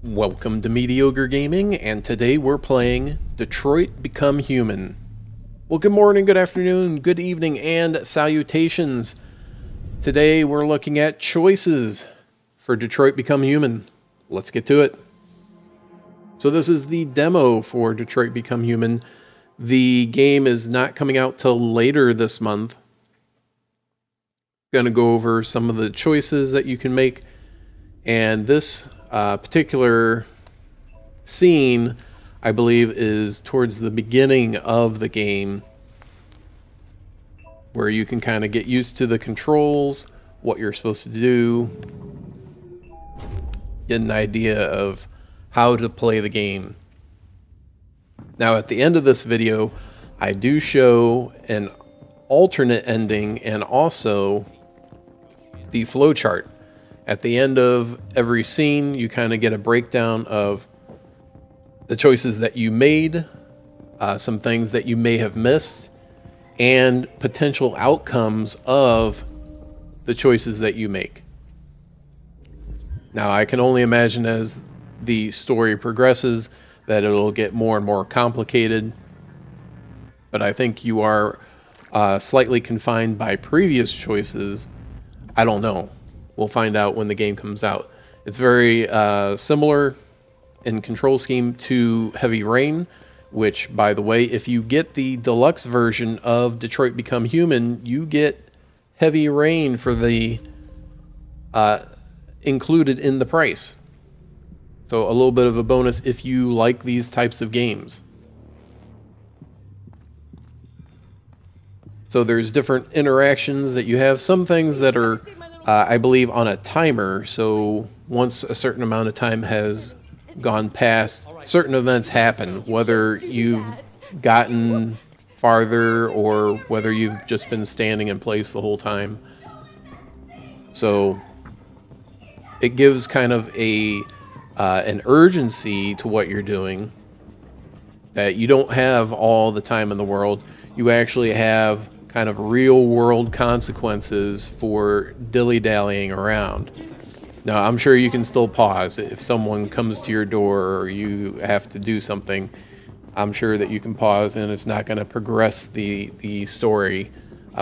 Welcome to Mediocre Gaming, and today we're playing Detroit Become Human. Well, good morning, good afternoon, good evening, and salutations. Today we're looking at choices for Detroit Become Human. Let's get to it. So this is the demo for Detroit Become Human. The game is not coming out till later this month. Going to go over some of the choices that you can make, and this particular scene, I believe, is towards the beginning of the game, where you can kind of get used to the controls, what you're supposed to do, get an idea of how to play the game. Now, at the end of this video, I do show an alternate ending and also the flowchart. At the end of every scene, you kind of get a breakdown of the choices that you made, some things that you may have missed, and potential outcomes of the choices that you make. Now, I can only imagine as the story progresses that it'll get more and more complicated, but I think you are slightly confined by previous choices. I don't know. We'll find out when the game comes out. It's very similar in control scheme to Heavy Rain, which, by the way, if you get the deluxe version of Detroit Become Human, you get Heavy Rain for the included in the price. So a little bit of a bonus if you like these types of games. So there's different interactions that you have. Some things that are I believe on a timer, so once a certain amount of time has gone past, certain events happen, whether you've gotten farther or whether you've just been standing in place the whole time. So it gives kind of a an urgency to what you're doing, that you don't have all the time in the world. You actually have kind of real world consequences for dilly-dallying around. Now, I'm sure you can still pause if someone comes to your door or you have to do something. I'm sure that you can pause, and it's not going to progress the story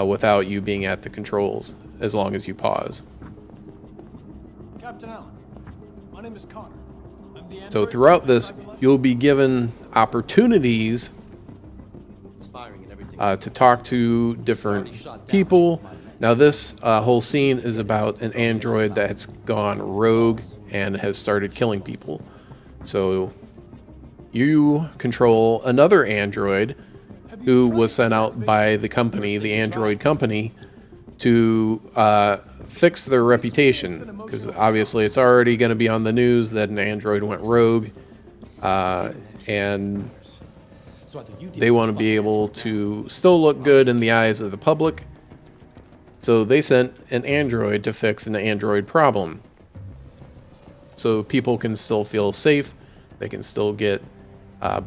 without you being at the controls, as long as you pause. Captain Allen, my name is Connor. I'm the So throughout this, you'll be given opportunities to talk to different people. Now this whole scene is about an android that's gone rogue and has started killing people. So you control another android who was sent out by the company, the android company, to fix their reputation, because obviously it's already going to be on the news that an android went rogue, and they want to be able to still look good in the eyes of the public. So they sent an android to fix an android problem, so people can still feel safe. They can still get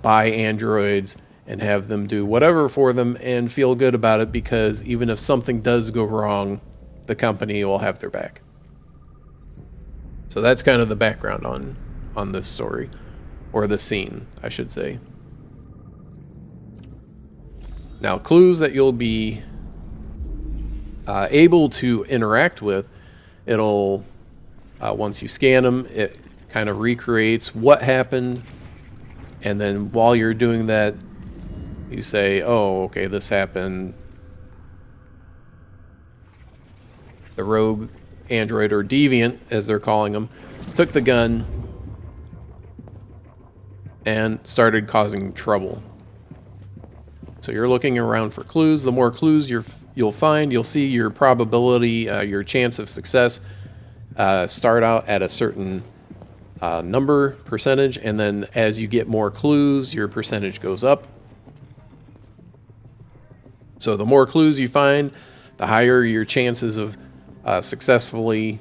buy androids and have them do whatever for them and feel good about it, because even if something does go wrong, the company will have their back. So that's kind of the background on this story, or the scene, I should say. Now, clues that you'll be able to interact with, it'll once you scan them, it kind of recreates what happened, and then while you're doing that, you say, oh, okay, this happened. The rogue android, or deviant as they're calling them, took the gun and started causing trouble. So you're looking around for clues. The more clues you'll find, you'll see your probability, your chance of success start out at a certain percentage, and then as you get more clues, your percentage goes up. So the more clues you find, the higher your chances of successfully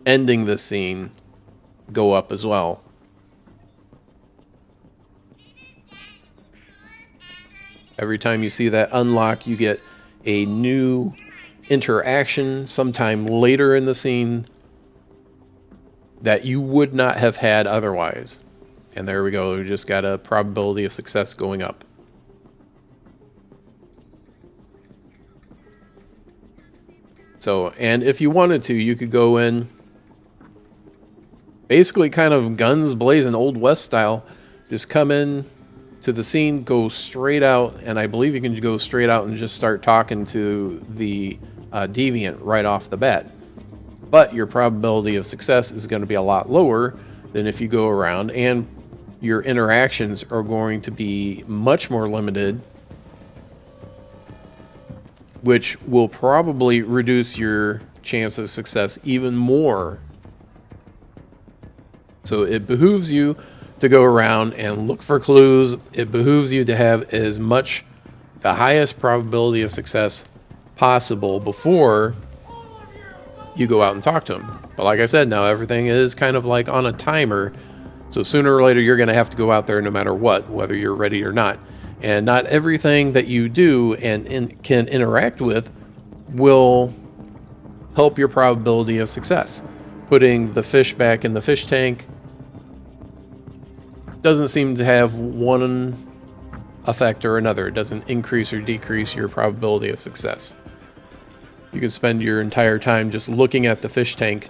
ending the scene go up as well. Every time you see that unlock, you get a new interaction sometime later in the scene that you would not have had otherwise. And there we go, we just got a probability of success going up. So, and if you wanted to, you could go in, basically kind of guns blazing, Old West style, just come in to the scene, go straight out, and I believe you can go straight out and just start talking to the deviant right off the bat. But your probability of success is going to be a lot lower than if you go around, and your interactions are going to be much more limited, which will probably reduce your chance of success even more. So it behooves you to go around and look for clues. It behooves you to have as much, the highest probability of success possible before you go out and talk to them. But like I said, now everything is kind of like on a timer, so sooner or later you're going to have to go out there no matter what, whether you're ready or not. And not everything that you do and can interact with will help your probability of success. Putting the fish back in the fish tank doesn't seem to have one effect or another. It doesn't increase or decrease your probability of success. You can spend your entire time just looking at the fish tank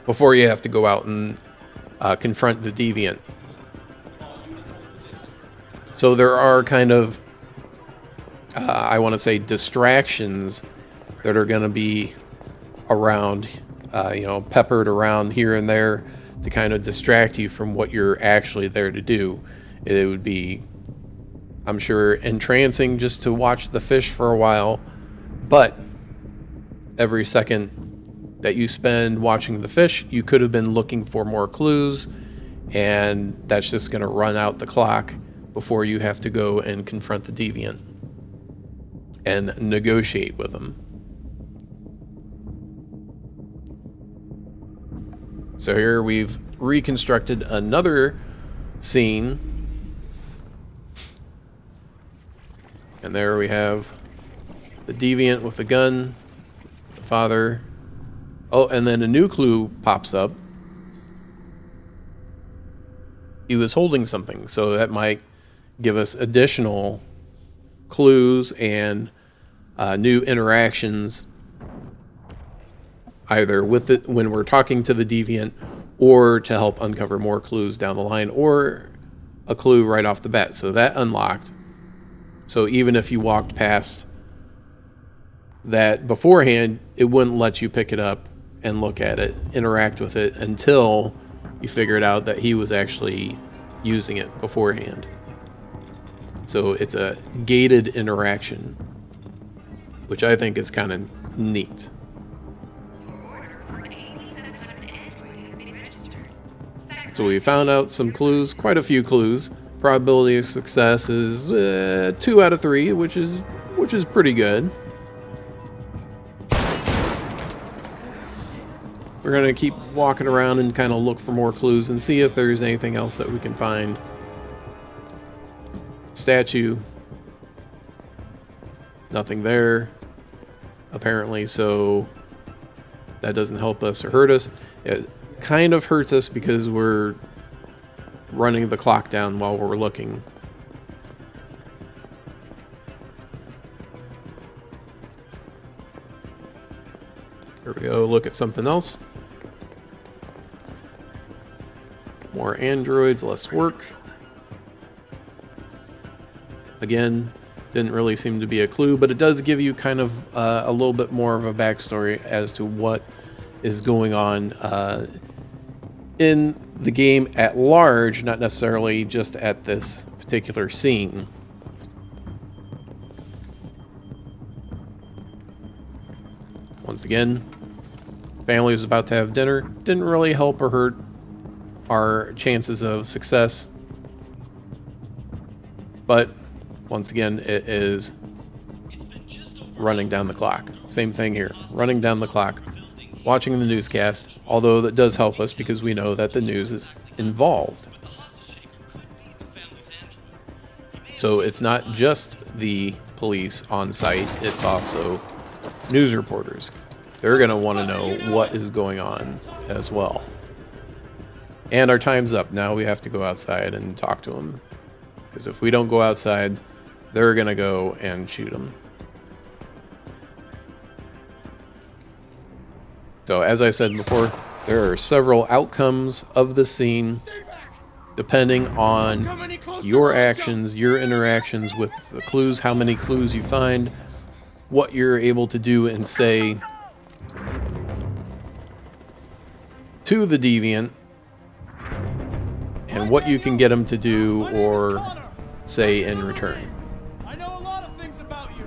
before you have to go out and confront the deviant. So there are kind of, I want to say, distractions that are going to be around, peppered around here and there to kind of distract you from what you're actually there to do. It would be, I'm sure, entrancing just to watch the fish for a while, but every second that you spend watching the fish, you could have been looking for more clues, and that's just going to run out the clock before you have to go and confront the deviant and negotiate with them. So here we've reconstructed another scene, and there we have the deviant with the gun, the father. Oh, and then a new clue pops up. He was holding something, so that might give us additional clues and new interactions, either with it when we're talking to the deviant, or to help uncover more clues down the line, or a clue right off the bat. So that unlocked. So even if you walked past that beforehand, it wouldn't let you pick it up and look at it, interact with it, until you figured out that he was actually using it beforehand. So it's a gated interaction, which I think is kind of neat. So we found out some clues, quite a few clues. Probability of success is 2 out of 3, which is pretty good. We're gonna keep walking around and kind of look for more clues and see if there's anything else that we can find. Statue. Nothing there, apparently, so that doesn't help us or hurt us. It kind of hurts us because we're running the clock down while we're looking. Here we go, look at something else. More androids, less work. Again, didn't really seem to be a clue, but it does give you kind of a little bit more of a backstory as to what is going on in the game at large, not necessarily just at this particular scene. Once again, family was about to have dinner. Didn't really help or hurt our chances of success. But once again, it is running down the clock. Same thing here, running down the clock, watching the newscast, although that does help us because we know that the news is involved. So it's not just the police on site, it's also news reporters. they're going to want to know what is going on as well. And our time's up. Now we have to go outside and talk to them. Because if we don't go outside, they're going to go and shoot them. So as I said before, there are several outcomes of the scene depending on your actions, your interactions with the clues, how many clues you find, what you're able to do and say to the deviant, and what you can get them to do or say in return. I know a lot of things about you.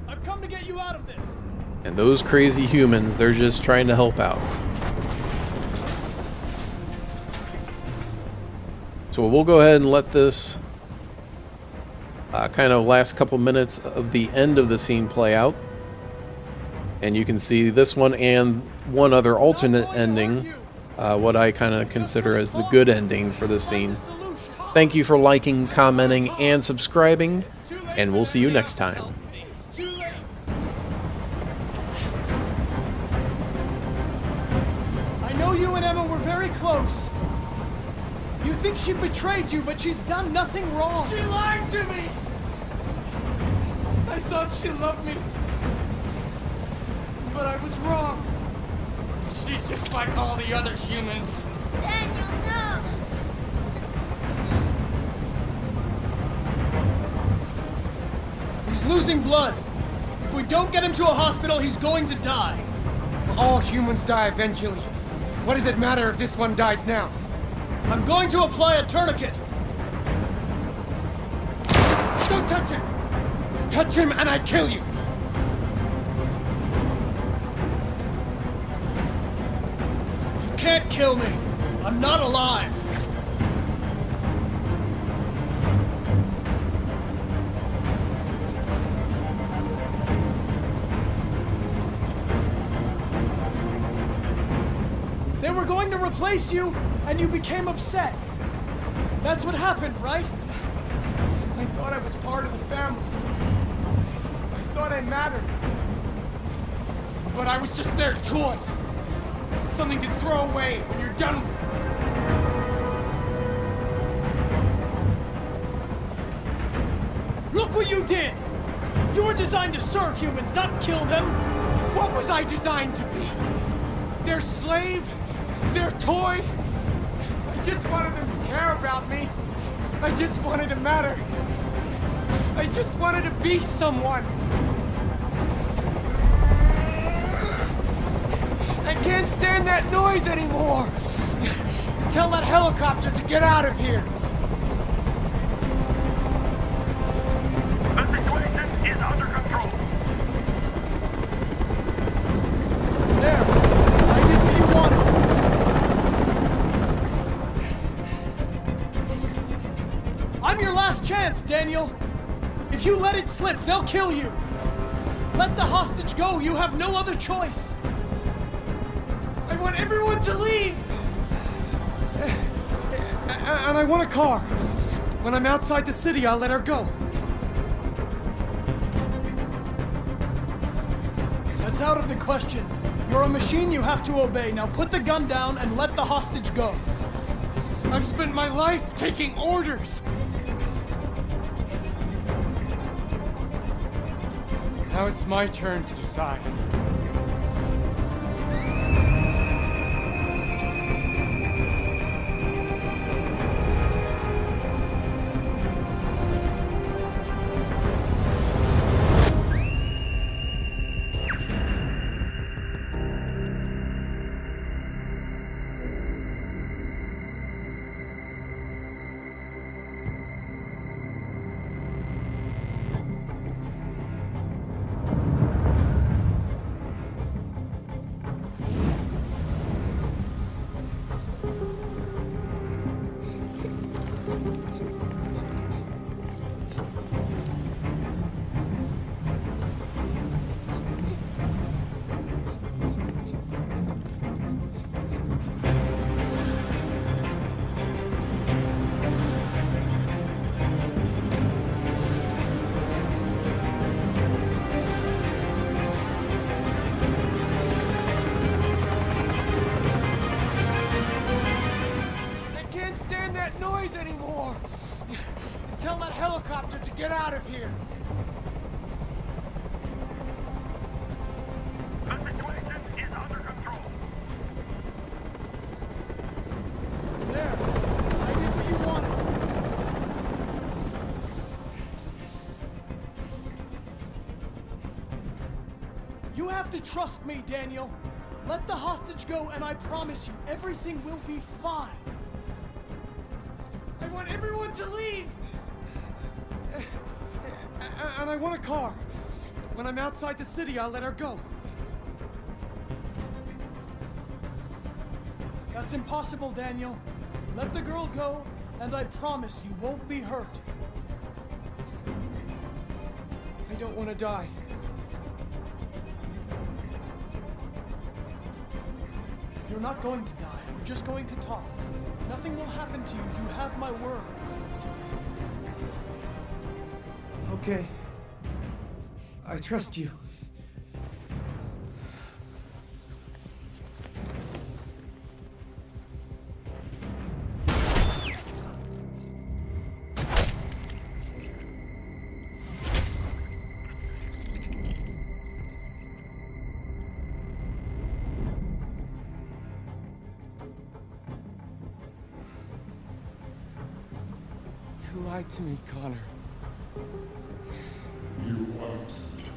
I've come to get you out of this. And those crazy humans, they're just trying to help out. So we'll go ahead and let this kind of last couple minutes of the end of the scene play out. And you can see this one and one other alternate ending, what I kind of consider as the good ending for the scene. Thank you for liking, commenting, and subscribing, and we'll see you next time. I know you and Emma were very close. You think she betrayed you, but she's done nothing wrong. She lied to me! I thought she loved me. But I was wrong. She's just like all the other humans. Daniel, no! He's losing blood. If we don't get him to a hospital, he's going to die. All humans die eventually. What does it matter if this one dies now? I'm going to apply a tourniquet. Don't touch him! Touch him and I kill you! You can't kill me. I'm not alive. They were going to replace you, and you became upset. That's what happened, right? I thought I was part of the family. I thought I mattered. But I was just their toy. Something to throw away when you're done with it. Look what you did! You were designed to serve humans, not kill them! What was I designed to be? Their slave? Their toy? I just wanted them to care about me. I just wanted to matter. I just wanted to be someone. I can't stand that noise anymore. Tell that helicopter to get out of here. The situation is under control. There! I did what you wanted! I'm your last chance, Daniel! If you let it slip, they'll kill you! Let the hostage go, you have no other choice! I want everyone to leave! And I want a car. When I'm outside the city, I'll let her go. That's out of the question. You're a machine you have to obey. Now put the gun down and let the hostage go. I've spent my life taking orders. Now it's my turn to decide. toys anymore! And tell that helicopter to get out of here! The situation is under control. There. I did what you wanted. You have to trust me, Daniel. Let the hostage go, and I promise you, everything will be fine. I want everyone to leave! And I want a car. When I'm outside the city, I'll let her go. That's impossible, Daniel. Let the girl go, and I promise you won't be hurt. I don't want to die. You're not going to die. We're just going to talk. Nothing will happen to you. You have my word. Okay. I trust you. You lied to me, Connor. You lied to me.